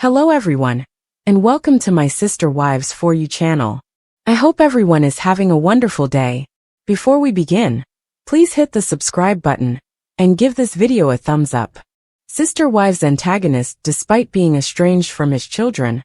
Hello everyone, and welcome to my Sister Wives For You channel. I hope everyone is having a wonderful day. Before we begin, please hit the subscribe button and give this video a thumbs up. Sister Wives antagonist. Despite being estranged from his children,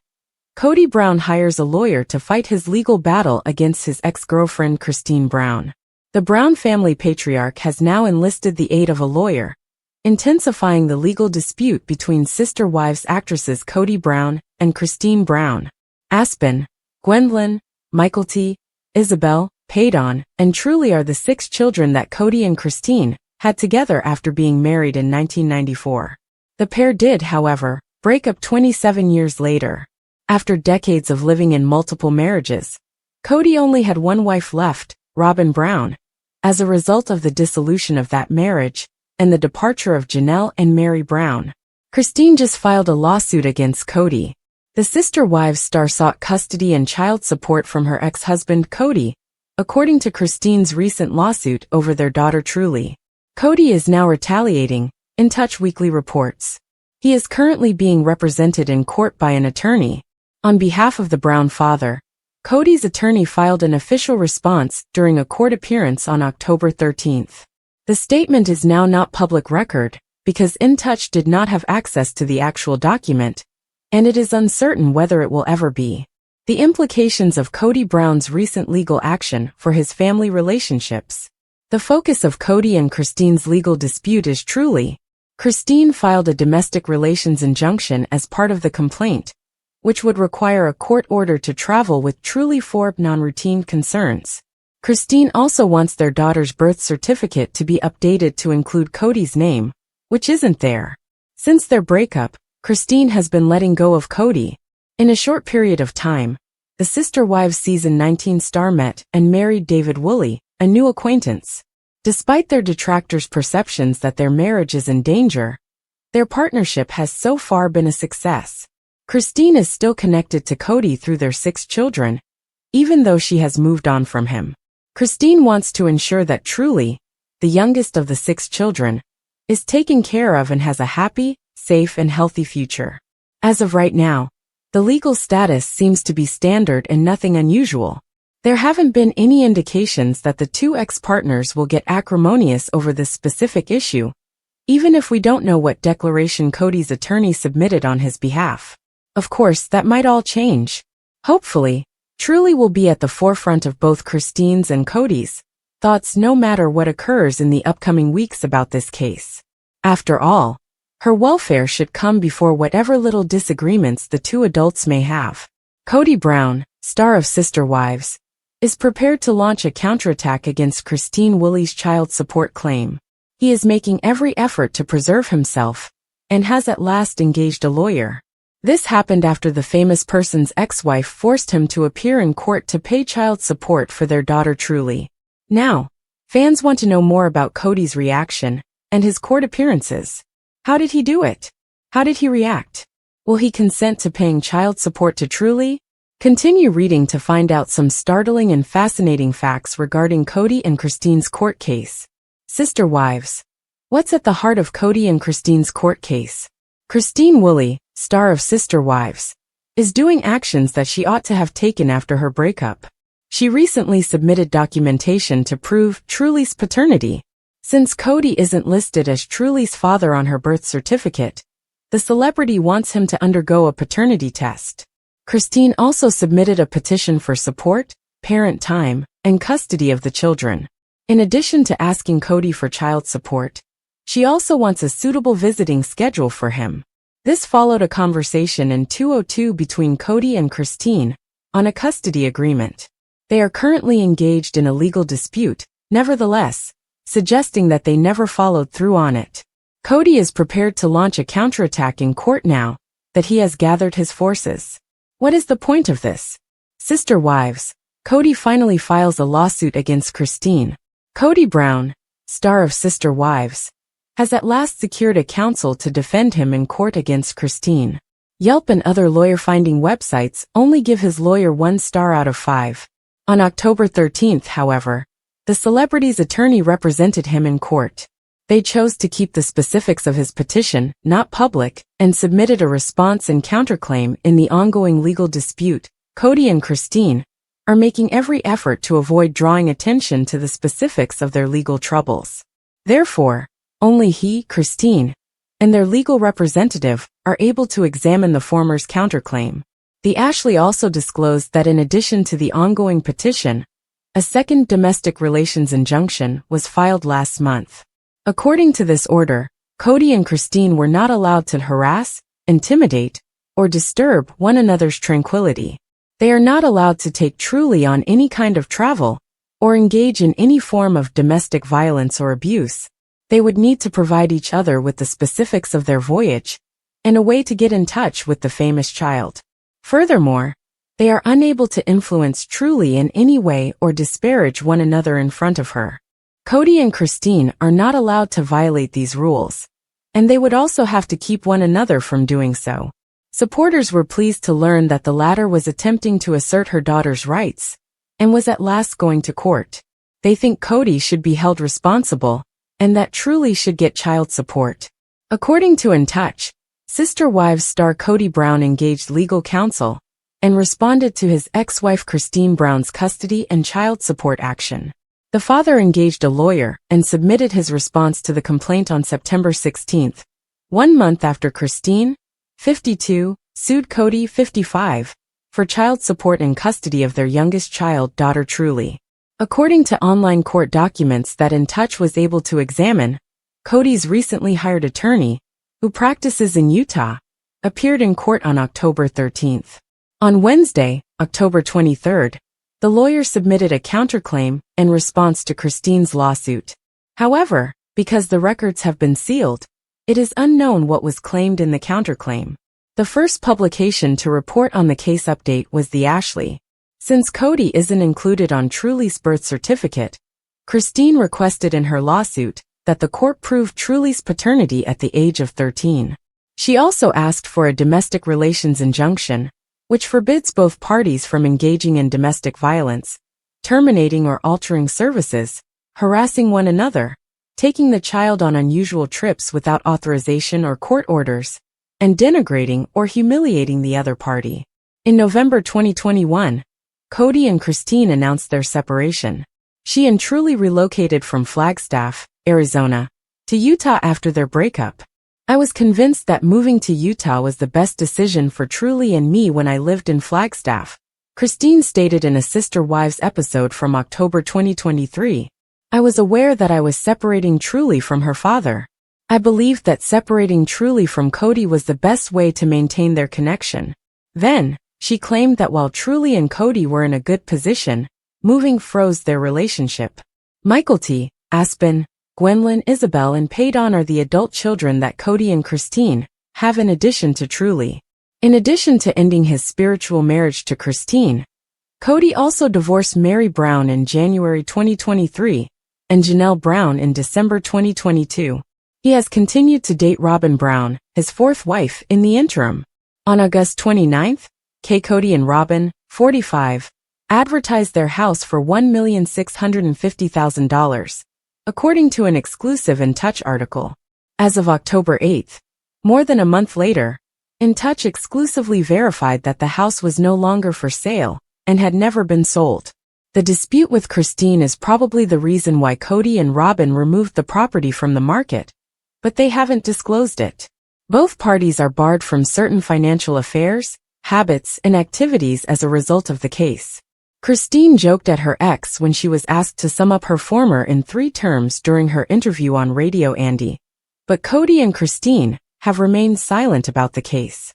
Kody Brown hires a lawyer to fight his legal battle against his ex-girlfriend Christine Brown. The Brown family patriarch has now enlisted the aid of a lawyer, intensifying the legal dispute between Sister Wives actresses Kody Brown and Christine Brown. Aspen, Gwendolyn, Mykelti, Isabel, Paydon, and Truly are the 6 children that Kody and Christine had together after being married in 1994. The pair did, however, break up 27 years later. After decades of living in multiple marriages, Kody only had one wife left, Robin Brown, as a result of the dissolution of that marriage and the departure of Janelle and Mary Brown. Christine just filed a lawsuit against Kody. The Sister Wives star sought custody and child support from her ex-husband Kody, according to Christine's recent lawsuit over their daughter Truly. Kody is now retaliating, In Touch Weekly reports. He is currently being represented in court by an attorney. On behalf of the Brown father, Kody's attorney filed an official response during a court appearance on October 13th. The statement is now not public record, because In Touch did not have access to the actual document, and it is uncertain whether it will ever be. The implications of Kody Brown's recent legal action for his family relationships. The focus of Kody and Christine's legal dispute is Truly. Christine filed a domestic relations injunction as part of the complaint, which would require a court order to travel with Truly for non-routine concerns. Christine also wants their daughter's birth certificate to be updated to include Kody's name, which isn't there. Since their breakup, Christine has been letting go of Kody. In a short period of time, the Sister Wives season 19 star met and married David Woolley, a new acquaintance. Despite their detractors' perceptions that their marriage is in danger, their partnership has so far been a success. Christine is still connected to Kody through their 6 children, even though she has moved on from him. Christine wants to ensure that Truly, the youngest of the 6 children, is taken care of and has a happy, safe and healthy future. As of right now, the legal status seems to be standard and nothing unusual. There haven't been any indications that the 2 ex-partners will get acrimonious over this specific issue, even if we don't know what declaration Kody's attorney submitted on his behalf. Of course, that might all change. Hopefully, Truly will be at the forefront of both Christine's and Kody's thoughts no matter what occurs in the upcoming weeks about this case. After all, her welfare should come before whatever little disagreements the 2 adults may have. Kody Brown, star of Sister Wives, is prepared to launch a counterattack against Christine Woolley's child support claim. He is making every effort to preserve himself and has at last engaged a lawyer. This happened after the famous person's ex-wife forced him to appear in court to pay child support for their daughter Truly. Now, fans want to know more about Kody's reaction and his court appearances. How did he do it? How did he react? Will he consent to paying child support to Truly? Continue reading to find out some startling and fascinating facts regarding Kody and Christine's court case. Sister Wives. What's at the heart of Kody and Christine's court case? Christine Woolley, star of Sister Wives, is doing actions that she ought to have taken after her breakup. She recently submitted documentation to prove Truly's paternity. Since Kody isn't listed as Truly's father on her birth certificate, the celebrity wants him to undergo a paternity test. Christine also submitted a petition for support, parent time, and custody of the children. In addition to asking Kody for child support, she also wants a suitable visiting schedule for him. This followed a conversation in 2002 between Kody and Christine on a custody agreement. They are currently engaged in a legal dispute, nevertheless, suggesting that they never followed through on it. Kody is prepared to launch a counterattack in court now that he has gathered his forces. What is the point of this? Sister Wives. Kody finally files a lawsuit against Christine. Kody Brown, star of Sister Wives, has at last secured a counsel to defend him in court against Christine. Yelp and other lawyer-finding websites only give his lawyer 1 star out of 5. On October 13th, however, the celebrity's attorney represented him in court. They chose to keep the specifics of his petition not public and submitted a response and counterclaim in the ongoing legal dispute. Kody and Christine are making every effort to avoid drawing attention to the specifics of their legal troubles. Therefore, only he, Christine, and their legal representative are able to examine the former's counterclaim. The Ashley also disclosed that in addition to the ongoing petition, a second domestic relations injunction was filed last month. According to this order, Kody and Christine were not allowed to harass, intimidate, or disturb one another's tranquility. They are not allowed to take Truly on any kind of travel or engage in any form of domestic violence or abuse. They would need to provide each other with the specifics of their voyage and a way to get in touch with the famous child. Furthermore, they are unable to influence Truly in any way or disparage one another in front of her. Kody and Christine are not allowed to violate these rules, and they would also have to keep one another from doing so. Supporters were pleased to learn that the latter was attempting to assert her daughter's rights and was at last going to court. They think Kody should be held responsible and that Truly should get child support. According to In Touch, Sister Wives star Kody Brown engaged legal counsel and responded to his ex-wife Christine Brown's custody and child support action. The father engaged a lawyer and submitted his response to the complaint on September 16, 1 month after Christine, 52, sued Kody, 55, for child support and custody of their youngest child, daughter Truly. According to online court documents that In Touch was able to examine, Kody's recently hired attorney, who practices in Utah, appeared in court on October 13. On Wednesday, October 23, the lawyer submitted a counterclaim in response to Christine's lawsuit. However, because the records have been sealed, it is unknown what was claimed in the counterclaim. The first publication to report on the case update was the Ashley. Since Kody isn't included on Truly's birth certificate, Christine requested in her lawsuit that the court prove Truly's paternity at the age of 13. She also asked for a domestic relations injunction, which forbids both parties from engaging in domestic violence, terminating or altering services, harassing one another, taking the child on unusual trips without authorization or court orders, and denigrating or humiliating the other party. In November 2021, Kody and Christine announced their separation. She and Truly relocated from Flagstaff, Arizona, to Utah after their breakup. I was convinced that moving to Utah was the best decision for Truly and me when I lived in Flagstaff, Christine stated in a Sister Wives episode from October 2023. I was aware that I was separating Truly from her father. I believed that separating Truly from Kody was the best way to maintain their connection. Then, she claimed that while Truly and Kody were in a good position, moving froze their relationship. Michael T., Aspen, Gwendolyn, Isabel and Paydon are the adult children that Kody and Christine have in addition to Truly. In addition to ending his spiritual marriage to Christine, Kody also divorced Mary Brown in January 2023 and Janelle Brown in December 2022. He has continued to date Robin Brown, his fourth wife, in the interim. On August 29, Kody and Robin, 45, advertised their house for $1,650,000. According to an exclusive In Touch article. As of October 8, more than a month later, In Touch exclusively verified that the house was no longer for sale and had never been sold. The dispute with Christine is probably the reason why Kody and Robin removed the property from the market, but they haven't disclosed it. Both parties are barred from certain financial affairs, habits, and activities as a result of the case. Christine joked at her ex when she was asked to sum up her former in 3 terms during her interview on Radio Andy. But Kody and Christine have remained silent about the case.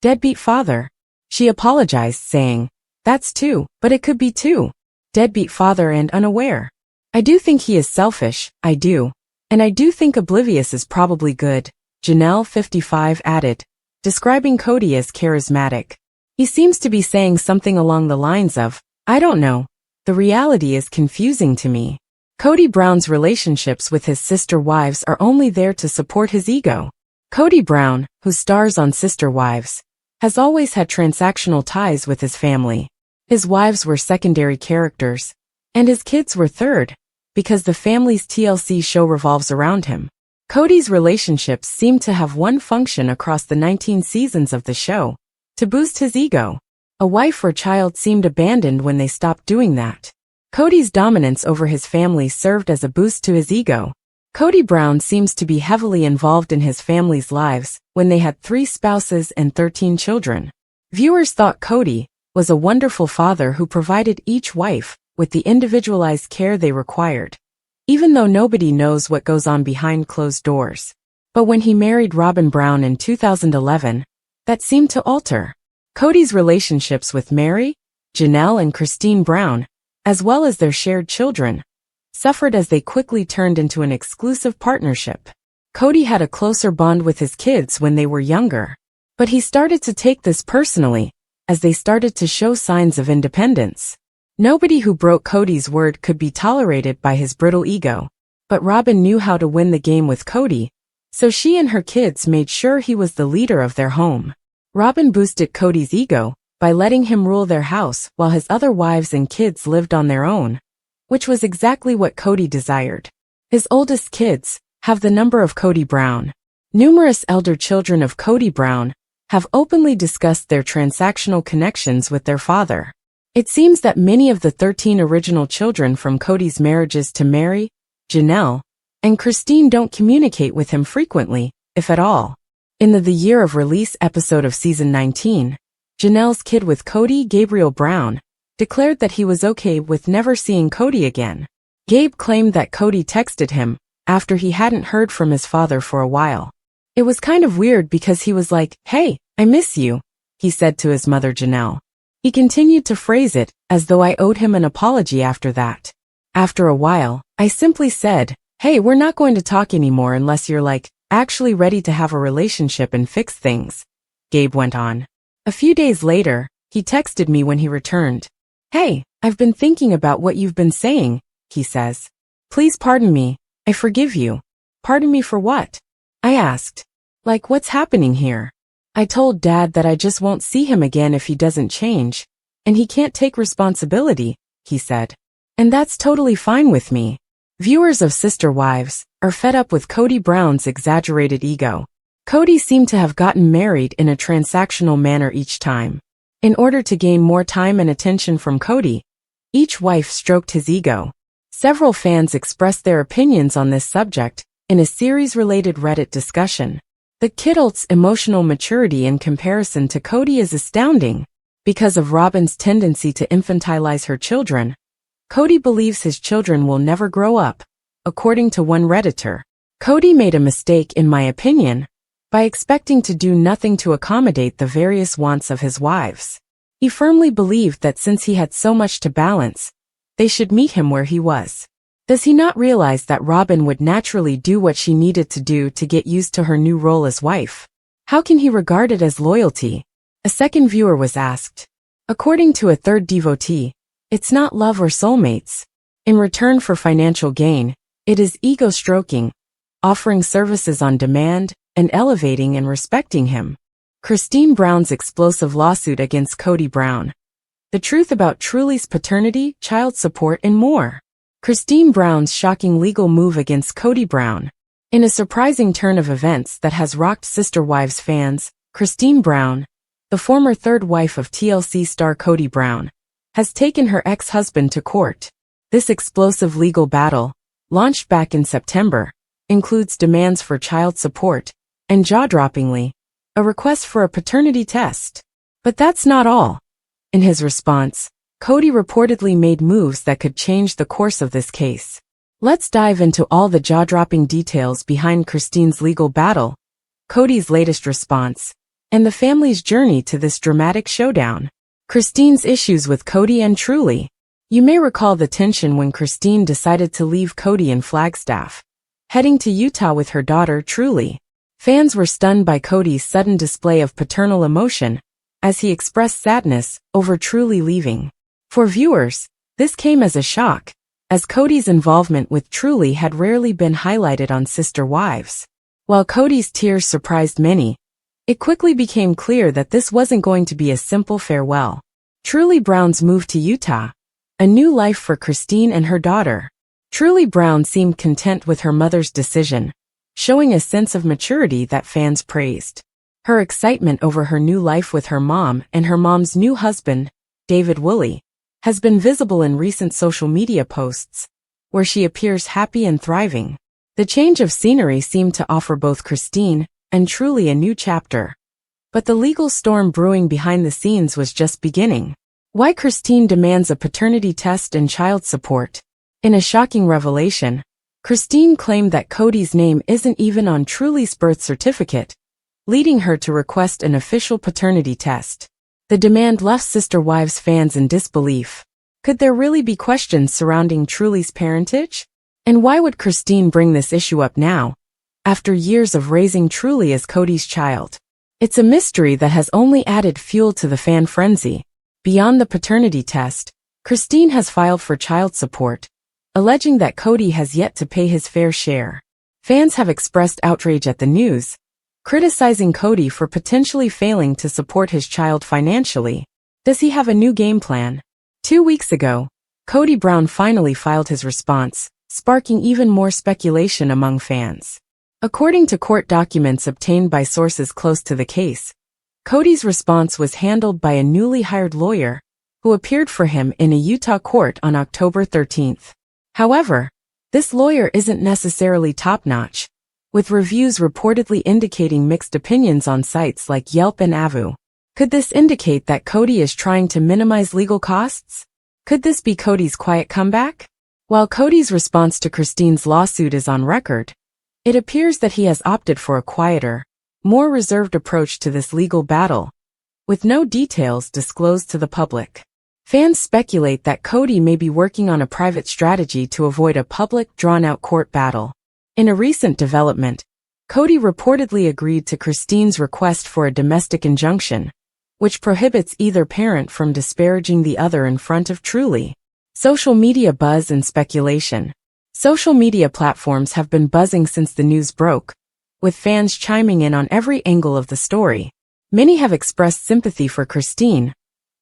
Deadbeat father. She apologized, saying, "That's 2, but it could be 2. Deadbeat father and unaware. I do think he is selfish, I do. And I do think oblivious is probably good," Janelle, 55, added, describing Kody as charismatic. He seems to be saying something along the lines of, "I don't know. The reality is confusing to me." Kody Brown's relationships with his sister wives are only there to support his ego. Kody Brown, who stars on Sister Wives, has always had transactional ties with his family. His wives were secondary characters, and his kids were third. because the family's TLC show revolves around him. Kody's relationships seem to have one function across the 19 seasons of the show: to boost his ego. A wife or child seemed abandoned when they stopped doing that. Kody's dominance over his family served as a boost to his ego. Kody Brown seems to be heavily involved in his family's lives when they had 3 spouses and 13 children. Viewers thought Kody was a wonderful father who provided each wife with the individualized care they required, even though nobody knows what goes on behind closed doors. But when he married Robin Brown in 2011, that seemed to alter. Kody's relationships with Mary, Janelle, and Christine Brown, as well as their shared children, suffered as they quickly turned into an exclusive partnership. Kody had a closer bond with his kids when they were younger, but he started to take this personally as they started to show signs of independence. Nobody who broke Kody's word could be tolerated by his brittle ego, but Robin knew how to win the game with Kody, so she and her kids made sure he was the leader of their home. Robin boosted Kody's ego by letting him rule their house while his other wives and kids lived on their own, which was exactly what Kody desired. His oldest kids have the number of Kody Brown. Numerous elder children of Kody Brown have openly discussed their transactional connections with their father. It seems that many of the 13 original children from Kody's marriages to Mary, Janelle, and Christine don't communicate with him frequently, if at all. In the year of release episode of season 19, Janelle's kid with Kody, Gabriel Brown, declared that he was okay with never seeing Kody again. Gabe claimed that Kody texted him after he hadn't heard from his father for a while. It was kind of weird because he was like, "Hey, I miss you," he said to his mother Janelle. He continued to phrase it as though I owed him an apology after that. After a while, I simply said, "Hey, we're not going to talk anymore unless you're actually ready to have a relationship and fix things," Gabe went on. A few days later, he texted me when he returned. "Hey, I've been thinking about what you've been saying," he says. "Please pardon me. I forgive you." "Pardon me for what?" I asked. What's happening here?" "I told Dad that I just won't see him again if he doesn't change, and he can't take responsibility," he said. "And that's totally fine with me." Viewers of Sister Wives are fed up with Kody Brown's exaggerated ego. Kody seemed to have gotten married in a transactional manner each time. In order to gain more time and attention from Kody, each wife stroked his ego. Several fans expressed their opinions on this subject in a series-related Reddit discussion. The kidult's emotional maturity in comparison to Kody is astounding. Because of Robin's tendency to infantilize her children, Kody believes his children will never grow up, according to one Redditor. Kody made a mistake, in my opinion, by expecting to do nothing to accommodate the various wants of his wives. He firmly believed that since he had so much to balance, they should meet him where he was. Does he not realize that Robin would naturally do what she needed to do to get used to her new role as wife? How can he regard it as loyalty? A second viewer was asked. According to a third devotee, it's not love or soulmates. In return for financial gain, it is ego stroking, offering services on demand, and elevating and respecting him. Christine Brown's explosive lawsuit against Kody Brown. The truth about Truly's paternity, child support, and more. Christine Brown's shocking legal move against Kody Brown. In a surprising turn of events that has rocked Sister Wives fans, Christine Brown, the former third wife of TLC star Kody Brown, has taken her ex-husband to court. This explosive legal battle, launched back in September, includes demands for child support, and jaw-droppingly, a request for a paternity test. But that's not all. In his response, Kody reportedly made moves that could change the course of this case. Let's dive into all the jaw-dropping details behind Christine's legal battle, Kody's latest response, and the family's journey to this dramatic showdown. Christine's issues with Kody and Truly. You may recall the tension when Christine decided to leave Kody in Flagstaff, heading to Utah with her daughter Truly. Fans were stunned by Kody's sudden display of paternal emotion, as he expressed sadness over Truly leaving. For viewers, this came as a shock, as Kody's involvement with Truly had rarely been highlighted on Sister Wives. While Kody's tears surprised many, it quickly became clear that this wasn't going to be a simple farewell. Truly Brown's move to Utah, a new life for Christine and her daughter. Truly Brown seemed content with her mother's decision, showing a sense of maturity that fans praised. Her excitement over her new life with her mom and her mom's new husband, David Woolley, has been visible in recent social media posts, where she appears happy and thriving. The change of scenery seemed to offer both Christine and Truly a new chapter. But the legal storm brewing behind the scenes was just beginning. Why Christine demands a paternity test and child support. In a shocking revelation, Christine claimed that Kody's name isn't even on Truly's birth certificate, leading her to request an official paternity test. The demand left Sister Wives fans in disbelief. Could there really be questions surrounding Truly's parentage? And why would Christine bring this issue up now, after years of raising Truly as Kody's child? It's a mystery that has only added fuel to the fan frenzy. Beyond the paternity test, Christine has filed for child support, alleging that Kody has yet to pay his fair share. Fans have expressed outrage at the news, criticizing Kody for potentially failing to support his child financially. Does he have a new game plan? 2 weeks ago, Kody Brown finally filed his response, sparking even more speculation among fans. According to court documents obtained by sources close to the case, Kody's response was handled by a newly hired lawyer, who appeared for him in a Utah court on October 13. However, this lawyer isn't necessarily top-notch, with reviews reportedly indicating mixed opinions on sites like Yelp and Avu. Could this indicate that Kody is trying to minimize legal costs? Could this be Kody's quiet comeback? While Kody's response to Christine's lawsuit is on record, it appears that he has opted for a quieter, more reserved approach to this legal battle, with no details disclosed to the public. Fans speculate that Kody may be working on a private strategy to avoid a public, drawn-out court battle. In a recent development, Kody reportedly agreed to Christine's request for a domestic injunction, which prohibits either parent from disparaging the other in front of Truly. Social media buzz and speculation. Social media platforms have been buzzing since the news broke, with fans chiming in on every angle of the story. Many have expressed sympathy for Christine,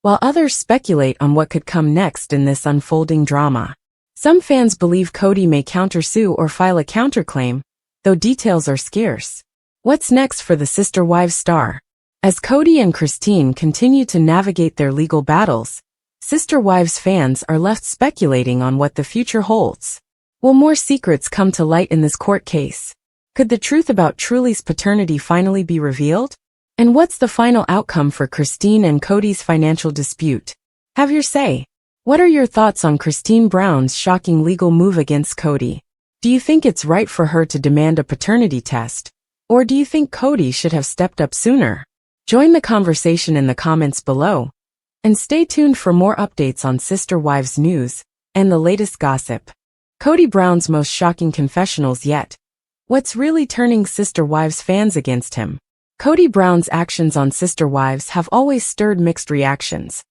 while others speculate on what could come next in this unfolding drama. Some fans believe Kody may countersue or file a counterclaim, though details are scarce. What's next for the Sister Wives star? As Kody and Christine continue to navigate their legal battles, Sister Wives fans are left speculating on what the future holds. Will more secrets come to light in this court case? Could the truth about Truly's paternity finally be revealed? And what's the final outcome for Christine and Kody's financial dispute? Have your say. What are your thoughts on Christine Brown's shocking legal move against Kody? Do you think it's right for her to demand a paternity test? Or do you think Kody should have stepped up sooner? Join the conversation in the comments below. And stay tuned for more updates on Sister Wives news and the latest gossip. Kody Brown's most shocking confessionals yet. What's really turning Sister Wives fans against him? Kody Brown's actions on Sister Wives have always stirred mixed reactions.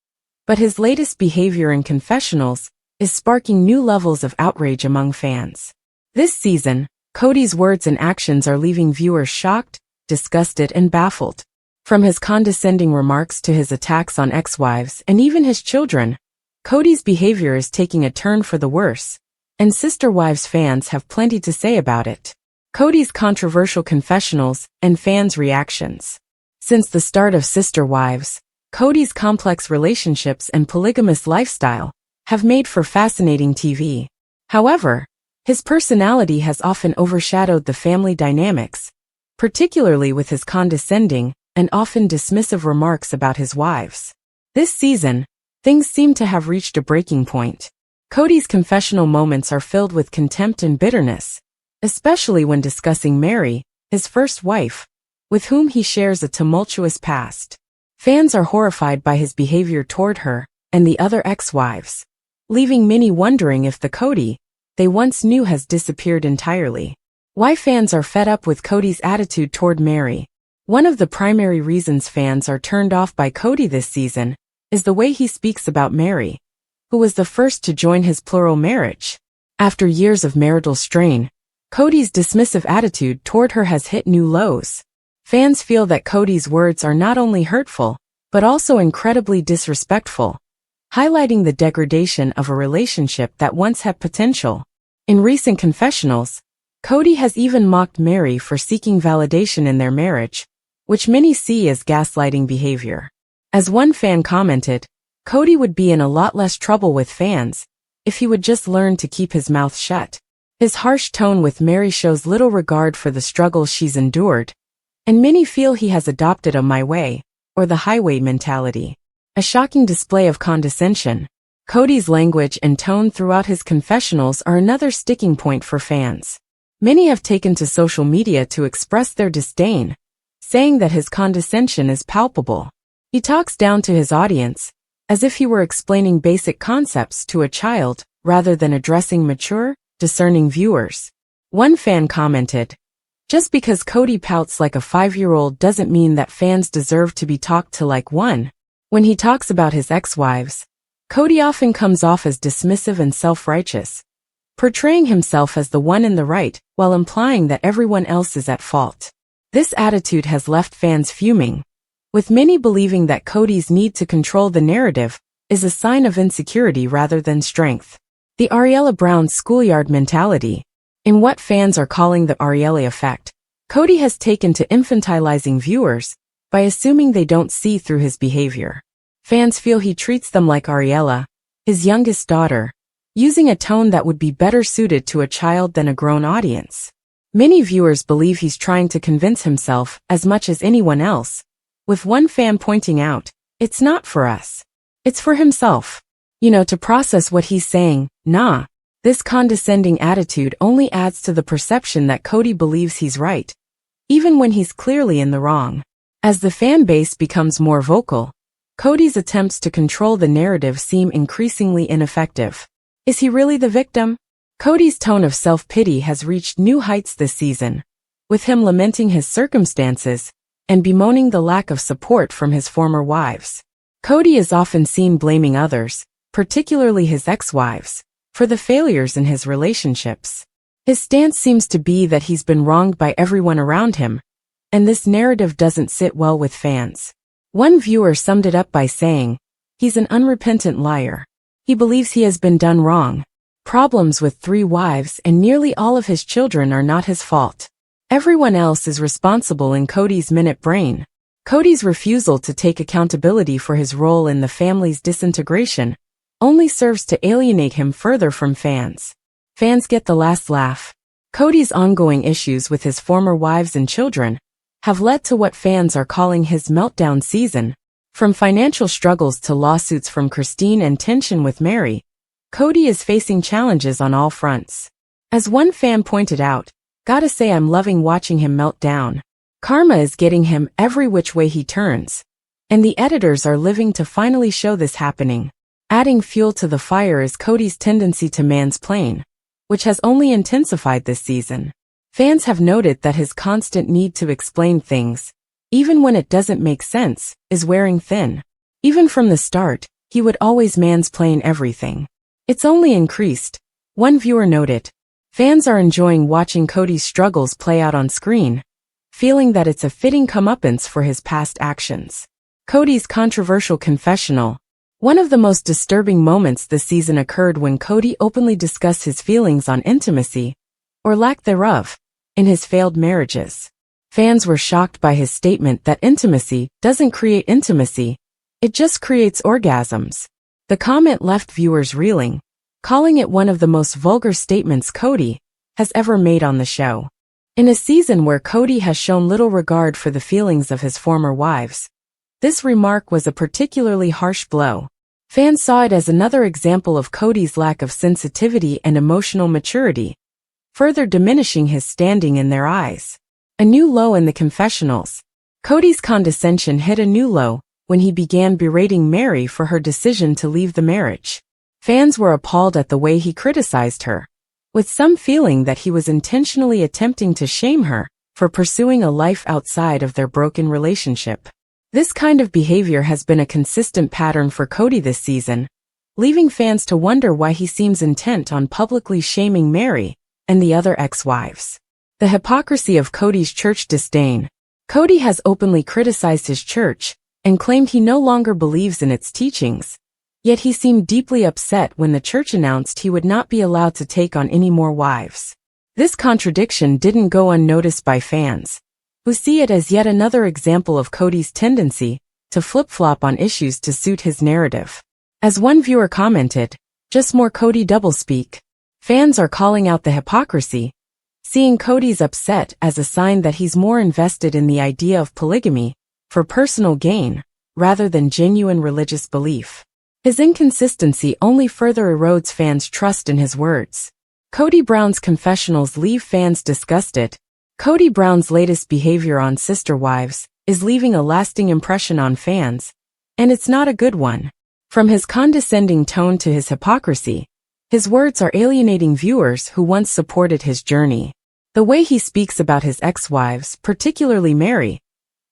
But his latest behavior in confessionals is sparking new levels of outrage among fans. This season, Kody's words and actions are leaving viewers shocked, disgusted, and baffled. From his condescending remarks to his attacks on ex-wives and even his children, Kody's behavior is taking a turn for the worse, and Sister Wives fans have plenty to say about it. Kody's controversial confessionals and fans' reactions. Since the start of Sister Wives, Kody's complex relationships and polygamous lifestyle have made for fascinating TV. However, his personality has often overshadowed the family dynamics, particularly with his condescending and often dismissive remarks about his wives. This season, things seem to have reached a breaking point. Kody's confessional moments are filled with contempt and bitterness, especially when discussing Mary, his first wife, with whom he shares a tumultuous past. Fans are horrified by his behavior toward her and the other ex-wives, leaving many wondering if the Kody they once knew has disappeared entirely. Why fans are fed up with Kody's attitude toward Mary. One of the primary reasons fans are turned off by Kody this season is the way he speaks about Mary, who was the first to join his plural marriage. After years of marital strain, Kody's dismissive attitude toward her has hit new lows. Fans feel that Kody's words are not only hurtful, but also incredibly disrespectful, highlighting the degradation of a relationship that once had potential. In recent confessionals, Kody has even mocked Meri for seeking validation in their marriage, which many see as gaslighting behavior. As one fan commented, Kody would be in a lot less trouble with fans if he would just learn to keep his mouth shut. His harsh tone with Meri shows little regard for the struggles she's endured, and many feel he has adopted a my way, or the highway mentality. A shocking display of condescension. Kody's language and tone throughout his confessionals are another sticking point for fans. Many have taken to social media to express their disdain, saying that his condescension is palpable. He talks down to his audience, as if he were explaining basic concepts to a child, rather than addressing mature, discerning viewers. One fan commented, "Just because Kody pouts like a 5-year-old doesn't mean that fans deserve to be talked to like one." When he talks about his ex-wives, Kody often comes off as dismissive and self-righteous, portraying himself as the one in the right while implying that everyone else is at fault. This attitude has left fans fuming, with many believing that Kody's need to control the narrative is a sign of insecurity rather than strength. The Ariella Brown schoolyard mentality. In what fans are calling the Ariella effect, Kody has taken to infantilizing viewers by assuming they don't see through his behavior. Fans feel he treats them like Ariella, his youngest daughter, using a tone that would be better suited to a child than a grown audience. Many viewers believe he's trying to convince himself as much as anyone else, with one fan pointing out, "It's not for us. It's for himself. To process what he's saying, nah." This condescending attitude only adds to the perception that Kody believes he's right, even when he's clearly in the wrong. As the fan base becomes more vocal, Kody's attempts to control the narrative seem increasingly ineffective. Is he really the victim? Kody's tone of self-pity has reached new heights this season, with him lamenting his circumstances and bemoaning the lack of support from his former wives. Kody is often seen blaming others, particularly his ex-wives, for the failures in his relationships. His stance seems to be that he's been wronged by everyone around him, and this narrative doesn't sit well with fans. One viewer summed it up by saying, "He's an unrepentant liar. He believes he has been done wrong. Problems with 3 wives and nearly all of his children are not his fault. Everyone else is responsible in Kody's minute brain." Kody's refusal to take accountability for his role in the family's disintegration only serves to alienate him further from fans. Fans get the last laugh. Kody's ongoing issues with his former wives and children have led to what fans are calling his meltdown season. From financial struggles to lawsuits from Christine and tension with Meri, Kody is facing challenges on all fronts. As one fan pointed out, "Gotta say I'm loving watching him melt down. Karma is getting him every which way he turns, and the editors are living to finally show this happening." Adding fuel to the fire is Kody's tendency to mansplain, which has only intensified this season. Fans have noted that his constant need to explain things, even when it doesn't make sense, is wearing thin. Even from the start, he would always mansplain everything. It's only increased. One viewer noted, "Fans are enjoying watching Kody's struggles play out on screen, feeling that it's a fitting comeuppance for his past actions." Kody's controversial confessional. One of the most disturbing moments this season occurred when Kody openly discussed his feelings on intimacy, or lack thereof, in his failed marriages. Fans were shocked by his statement that intimacy doesn't create intimacy, it just creates orgasms. The comment left viewers reeling, calling it one of the most vulgar statements Kody has ever made on the show. In a season where Kody has shown little regard for the feelings of his former wives, this remark was a particularly harsh blow. Fans saw it as another example of Kody's lack of sensitivity and emotional maturity, further diminishing his standing in their eyes. A new low in the confessionals. Kody's condescension hit a new low when he began berating Meri for her decision to leave the marriage. Fans were appalled at the way he criticized her, with some feeling that he was intentionally attempting to shame her for pursuing a life outside of their broken relationship. This kind of behavior has been a consistent pattern for Kody this season, leaving fans to wonder why he seems intent on publicly shaming Meri and the other ex-wives. The hypocrisy of Kody's church disdain. Kody has openly criticized his church and claimed he no longer believes in its teachings, Yet he seemed deeply upset when the church announced he would not be allowed to take on any more wives. This contradiction didn't go unnoticed by fans, who see it as yet another example of Kody's tendency to flip-flop on issues to suit his narrative. As one viewer commented, "Just more Kody doublespeak." Fans are calling out the hypocrisy, seeing Kody's upset as a sign that he's more invested in the idea of polygamy for personal gain rather than genuine religious belief. His inconsistency only further erodes fans' trust in his words. Kody Brown's confessionals leave fans disgusted. Kody Brown's latest behavior on Sister Wives is leaving a lasting impression on fans, and it's not a good one. From his condescending tone to his hypocrisy, his words are alienating viewers who once supported his journey. The way he speaks about his ex-wives, particularly Mary,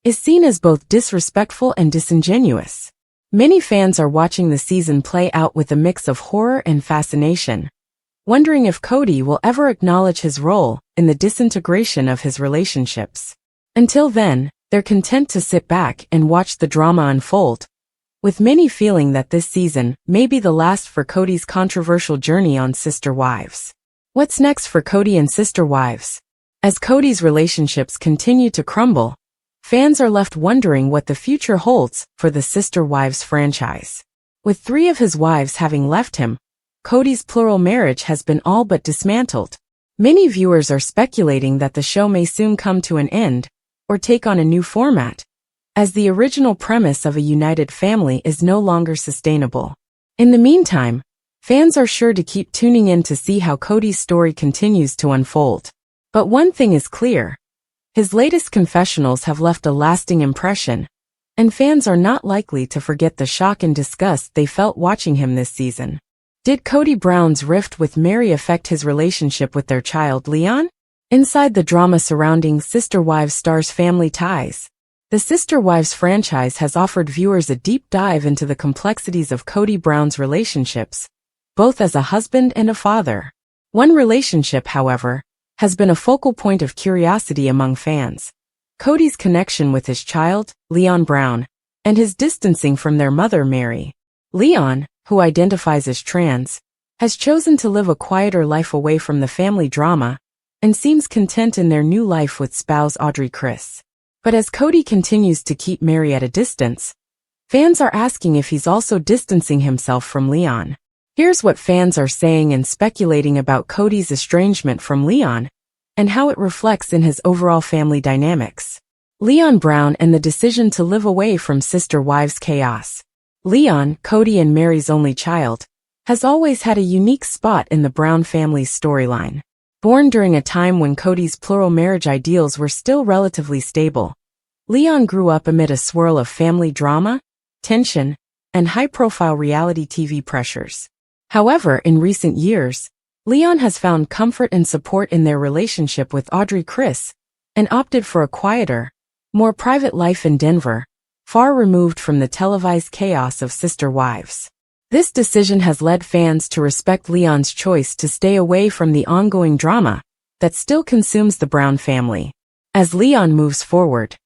is seen as both disrespectful and disingenuous. Many fans are watching the season play out with a mix of horror and fascination, wondering if Kody will ever acknowledge his role in the disintegration of his relationships. Until then, they're content to sit back and watch the drama unfold, with many feeling that this season may be the last for Kody's controversial journey on Sister Wives. What's next for Kody and Sister Wives? As Kody's relationships continue to crumble, fans are left wondering what the future holds for the Sister Wives franchise. With 3 of his wives having left him, Kody's plural marriage has been all but dismantled. Many viewers are speculating that the show may soon come to an end or take on a new format, as the original premise of a united family is no longer sustainable. In the meantime, fans are sure to keep tuning in to see how Kody's story continues to unfold. But one thing is clear: his latest confessionals have left a lasting impression, and fans are not likely to forget the shock and disgust they felt watching him this season. Did Kody Brown's rift with Mary affect his relationship with their child Leon? Inside the drama surrounding Sister Wives stars family ties, the Sister Wives franchise has offered viewers a deep dive into the complexities of Kody Brown's relationships, both as a husband and a father. One relationship, however, has been a focal point of curiosity among fans: Kody's connection with his child, Leon Brown, and his distancing from their mother, Mary. Leon, who identifies as trans, has chosen to live a quieter life away from the family drama and seems content in their new life with spouse Audrey Chris. But as Kody continues to keep Mary at a distance, fans are asking if he's also distancing himself from Leon. Here's what fans are saying and speculating about Kody's estrangement from Leon and how it reflects in his overall family dynamics. Leon Brown and the decision to live away from Sister Wives chaos. Leon, Kody and Mary's only child, has always had a unique spot in the Brown family's storyline. Born during a time when Kody's plural marriage ideals were still relatively stable, Leon grew up amid a swirl of family drama, tension, and high-profile reality TV pressures. However, in recent years, Leon has found comfort and support in their relationship with Audrey Chris and opted for a quieter, more private life in Denver, far removed from the televised chaos of Sister Wives. This decision has led fans to respect Leon's choice to stay away from the ongoing drama that still consumes the Brown family. As Leon moves forward,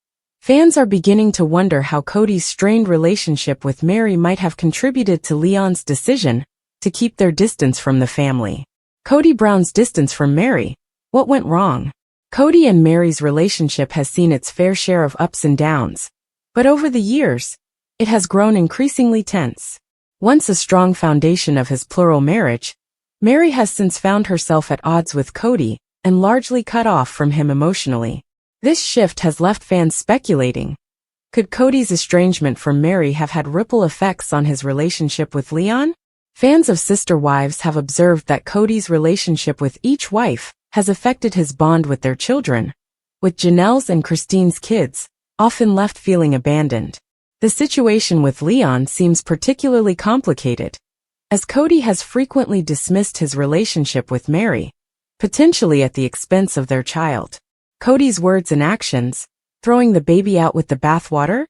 fans are beginning to wonder how Kody's strained relationship with Mary might have contributed to Leon's decision to keep their distance from the family. Kody Brown's distance from Mary. What went wrong? Kody and Mary's relationship has seen its fair share of ups and downs, but over the years, it has grown increasingly tense. Once a strong foundation of his plural marriage, Mary has since found herself at odds with Kody and largely cut off from him emotionally. This shift has left fans speculating: could Kody's estrangement from Mary have had ripple effects on his relationship with Leon? Fans of Sister Wives have observed that Kody's relationship with each wife has affected his bond with their children, with Janelle's and Christine's kids often left feeling abandoned. The situation with Leon seems particularly complicated, as Kody has frequently dismissed his relationship with Mary, potentially at the expense of their child. Kody's words and actions, throwing the baby out with the bathwater?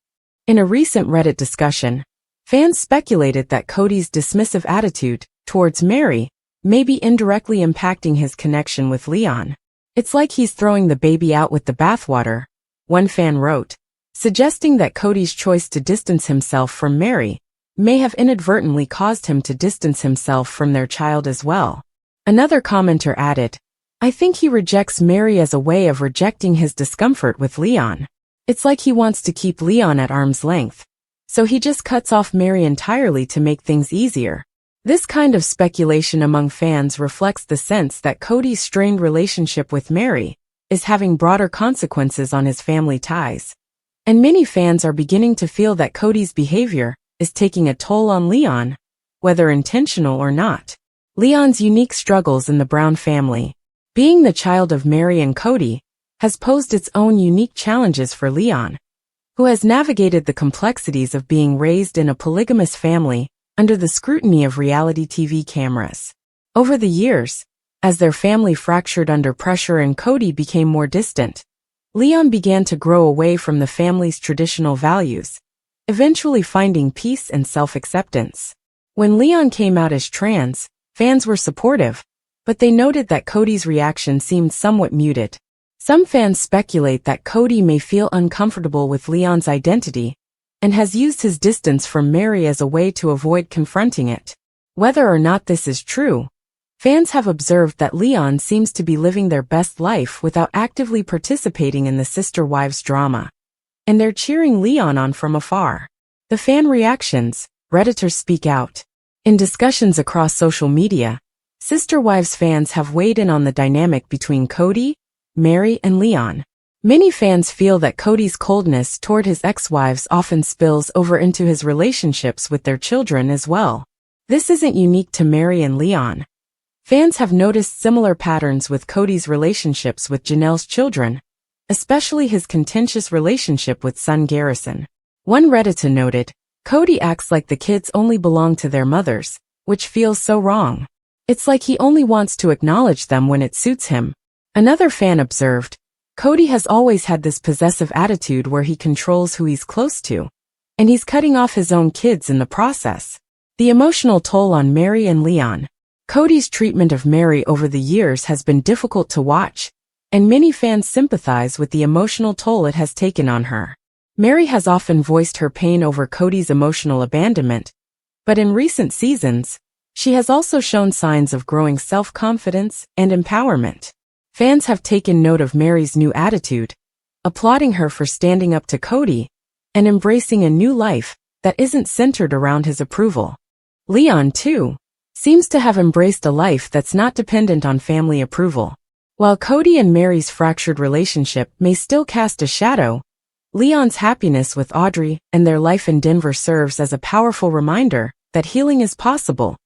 In a recent Reddit discussion, fans speculated that Kody's dismissive attitude towards Mary may be indirectly impacting his connection with Leon. It's like he's throwing the baby out with the bathwater, one fan wrote, suggesting that Kody's choice to distance himself from Mary may have inadvertently caused him to distance himself from their child as well. Another commenter added, "I think he rejects Mary as a way of rejecting his discomfort with Leon. It's like he wants to keep Leon at arm's length. So he just cuts off Mary entirely to make things easier." This kind of speculation among fans reflects the sense that Kody's strained relationship with Mary is having broader consequences on his family ties. And many fans are beginning to feel that Kody's behavior is taking a toll on Leon, whether intentional or not. Leon's unique struggles in the Brown family. Being the child of Mary and Kody has posed its own unique challenges for Leon, who has navigated the complexities of being raised in a polygamous family under the scrutiny of reality TV cameras. Over the years, as their family fractured under pressure and Kody became more distant, Leon began to grow away from the family's traditional values, eventually finding peace and self-acceptance. When Leon came out as trans, fans were supportive, but they noted that Kody's reaction seemed somewhat muted. Some fans speculate that Kody may feel uncomfortable with Leon's identity and has used his distance from Mary as a way to avoid confronting it. Whether or not this is true, fans have observed that Leon seems to be living their best life without actively participating in the sister-wives drama, and they're cheering Leon on from afar. The fan reactions, Redditors speak out. In discussions across social media, sister-wives fans have weighed in on the dynamic between Kody, Mary, and Leon. Many fans feel that Kody's coldness toward his ex-wives often spills over into his relationships with their children as well. This isn't unique to Mary and Leon. Fans have noticed similar patterns with Kody's relationships with Janelle's children, especially his contentious relationship with son Garrison. One Redditor noted, "Kody acts like the kids only belong to their mothers, which feels so wrong. It's like he only wants to acknowledge them when it suits him." Another fan observed, "Kody has always had this possessive attitude where he controls who he's close to, and he's cutting off his own kids in the process." The emotional toll on Mary and Leon. Kody's treatment of Mary over the years has been difficult to watch, and many fans sympathize with the emotional toll it has taken on her. Mary has often voiced her pain over Kody's emotional abandonment, but in recent seasons, she has also shown signs of growing self-confidence and empowerment. Fans have taken note of Mary's new attitude, applauding her for standing up to Kody and embracing a new life that isn't centered around his approval. Leon, too, seems to have embraced a life that's not dependent on family approval. While Kody and Mary's fractured relationship may still cast a shadow, Leon's happiness with Audrey and their life in Denver serves as a powerful reminder that healing is possible,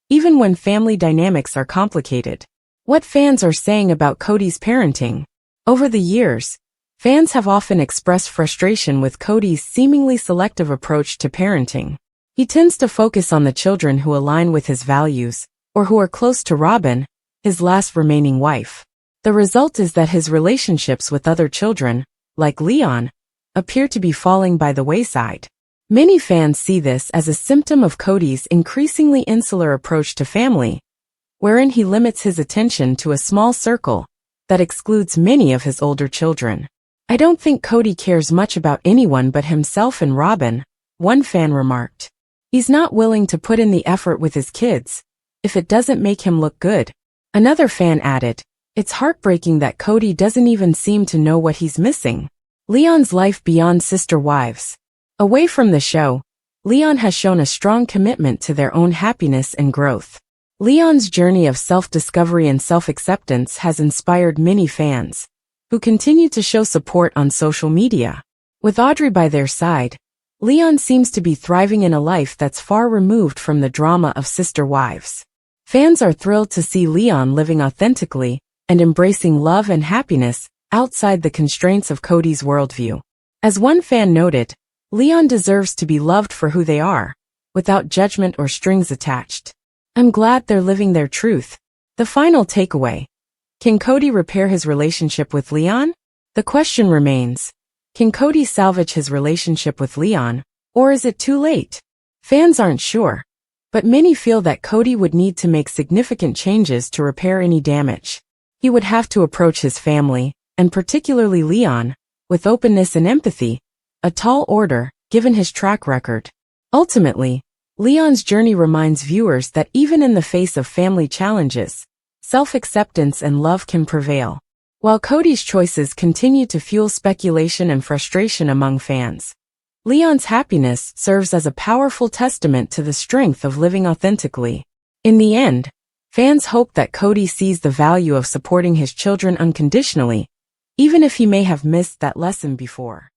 even when family dynamics are complicated. What fans are saying about Kody's parenting. Over the years, fans have often expressed frustration with Kody's seemingly selective approach to parenting. He tends to focus on the children who align with his values, or who are close to Robin, his last remaining wife. The result is that his relationships with other children, like Leon, appear to be falling by the wayside. Many fans see this as a symptom of Kody's increasingly insular approach to family, wherein he limits his attention to a small circle that excludes many of his older children. "I don't think Kody cares much about anyone but himself and Robin," one fan remarked. "He's not willing to put in the effort with his kids if it doesn't make him look good." Another fan added, "It's heartbreaking that Kody doesn't even seem to know what he's missing." Leon's life beyond sister wives. Away from the show, Leon has shown a strong commitment to their own happiness and growth. Leon's journey of self-discovery and self-acceptance has inspired many fans, who continue to show support on social media. With Audrey by their side, Leon seems to be thriving in a life that's far removed from the drama of sister wives. Fans are thrilled to see Leon living authentically and embracing love and happiness outside the constraints of Kody's worldview. As one fan noted, Leon deserves to be loved for who they are, without judgment or strings attached. "I'm glad they're living their truth." The final takeaway. Can Kody repair his relationship with Leon? The question remains, can Kody salvage his relationship with Leon, or is it too late? Fans aren't sure, but many feel that Kody would need to make significant changes to repair any damage. He would have to approach his family, and particularly Leon, with openness and empathy, a tall order, given his track record. Ultimately, Leon's journey reminds viewers that even in the face of family challenges, self-acceptance and love can prevail. While Kody's choices continue to fuel speculation and frustration among fans, Leon's happiness serves as a powerful testament to the strength of living authentically. In the end, fans hope that Kody sees the value of supporting his children unconditionally, even if he may have missed that lesson before.